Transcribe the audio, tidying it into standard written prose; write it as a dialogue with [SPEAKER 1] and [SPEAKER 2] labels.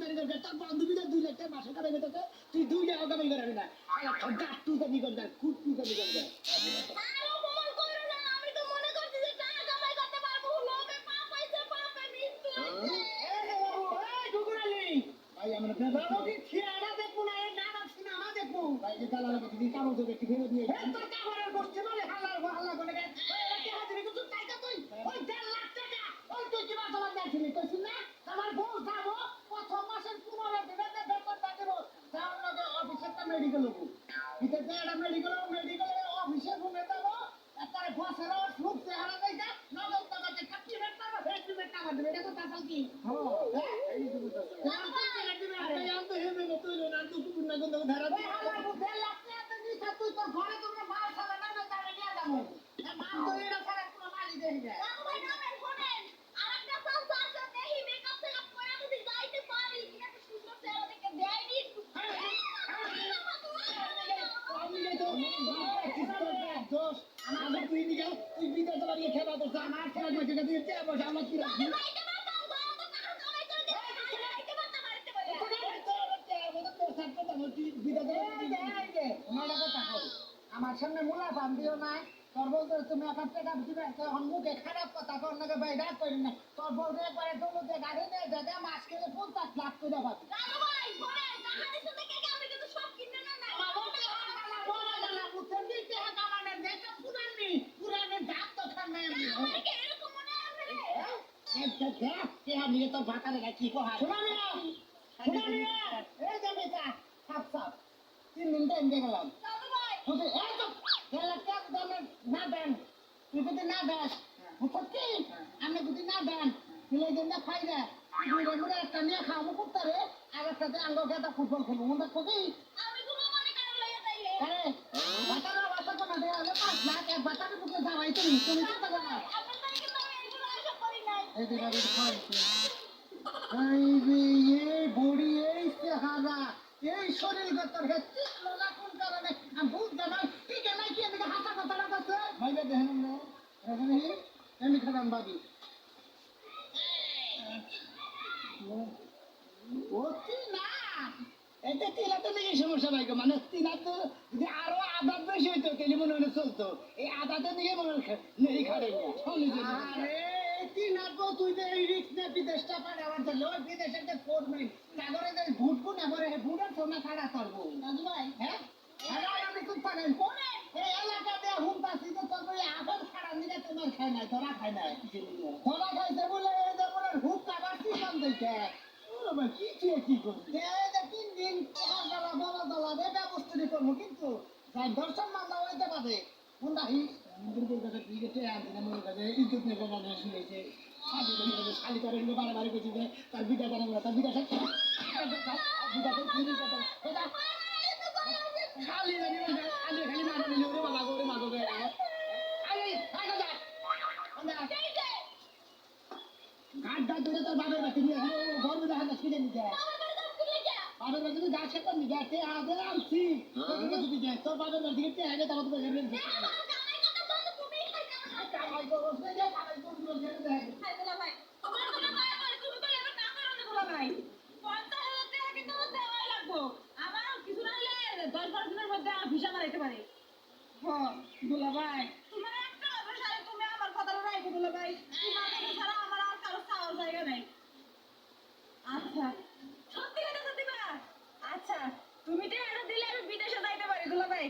[SPEAKER 1] জানি করবে তোর বান্ধবীরা 2 লাখ টাকা মাসে কামাই করতেছে তুই 2 লাখ কামাই করবি না আলা খদ্দা তুই জানি করবে খুব তুই জানি করবে
[SPEAKER 2] আর অপমান করো না আমি তো মনে করছি যে টাকা কামাই করতে পারবো লোকে পাপ হইছে পাপে মৃত্যু হইছে
[SPEAKER 1] এই গুগুরালি ভাই আমরা দাদাকে খেয়াড়া দেখবো না এই নাটক সিনেমা দেখবো ভাই যে দালাল লাগে তুই কামড় দেবে কি ফেরত নিয়ে এই তোর কামড়ের গোষ্ঠী বলে হাল্লা করে গে এই হাজিরে কিছু টাকা তুই ওই 1.5 লাখ টাকা ওই তুই কি বাসা বাঁধা ছিলি কইছিস না আমার বউ যাবো প্রথম মাসের 15 দিনে বেতন দেব তার লগে অফিসের মেডিকেল হবো ভিতরে একটা মেডিকেল অফিসে ঘুমে যাবো একটা বসের সুখ চেহারা দেইতা নগদ টাকাতে কাটি বেটা ফেসবুক টাকা দেবে এটা তো তাসাল কি হ্যাঁ এই তো
[SPEAKER 2] বাবু ভাই নামেন শুনেন আরেকটা চাচা আছে দেহি মেকআপ সেকআপ করে যদি যাইতে পারি একটা সুন্দর চেহারা দেখে দেয়নি
[SPEAKER 1] আমার সামনে মুলা পান দিও না তোর বলতে তুমি মুখে খারাপ কথা তোর নাকি ভাই রাগ করি না তোর বলতে একবারে দৌলতে গাড়ি নিয়ে যাবে মাছ খেলে 50 লাখ করে পাবি তোর ভাতা রেখা কি কহা তিন দিন টাইম দিয়ে গেলাম না দেন তুই যদি না দেস সত্যি আমি যদি না দেন দিন খাই রে একটা নিয়ে খাওয়াবো করতে রে আর একটাতে আঙ্গ খেতা ফুটবল খেলবো মনে কবি বাতা কোনা দেওয়া হলে 5 লাখ এক বাতারে বুকে যাওয়াই তুমি তুমি চিন্তা করো না এই যে গাড়ি খাইছি এই যে এই বড়ি এই চেহারা এই শরীর গতর হেচ্ছি লোলা কোন কারণে আমি বুঝতে না ঠিক নাই কি এদিকে হাসা কথা রাখছে ভাইবা দেখেন না এখন এমনি খারাপ ভাবি ও না এটা তিলাতে নাকি সমস্যা নাই মানে তিলা তো যদি আরো আদাত বেশি হইতো তাহলে মনে হলে চলতো এই আদাতে নিয়ে মনে নেই খাড়ে আরে তিনার তো তুই তো এই রিক্স নিয়ে বিদেশটা পাঠাবার জন্য ওই বিদেশের যে ফোন নেই সাগরে যে ভুটবো না করে ভুটার সোনা খাড়া করবো ভাই হ্যাঁ আমি খুব পারেন এই এলাকাতে হুমতাছি তো তোর ওই আবার খাড়া নিলে তোমার খায় নাই তোরা খায় নাই তোরা খাইছে বলে এই যে বলে হুক আবার কি কাম দেখে কি করবি তিন দিন বলা দলা রে ব্যবস্থা করবো কিন্তু দর্শন মামলা হইতে পারে কোন রাহি দুর্গের কাছে ক্রিকেটে আনতে মনে কাছে ইজ্জত নেই বাবা শুনেছে শালি করে বাড়াবাড়ি করছি যে তার বিটা বানাবো তার বিটা খালি খালি মাথা নিলে ওরে বাবা করে মাগো ঘাটটা ধরে তোর বাবার বাকি নিয়ে গর্ব দেখা যাচ্ছে নিয়ে বাবার বাকি তুই গাছ খেতে নিয়ে যাচ্ছে আগে আনছি তোর বাবার বাকি থেকে আগে তারপর তো
[SPEAKER 2] দুলাভাই তোমার একটা অবসরে তুমি আমার কথাটা রাখো দুলাভাই তোমার ছাড়া আমার আর কারো চাওয়ার জায়গা নাই আচ্ছা সত্যি কথা সত্যি কথা আচ্ছা তুমি তো এটা দিলে আমি বিদেশে যাইতে পারি দুলাভাই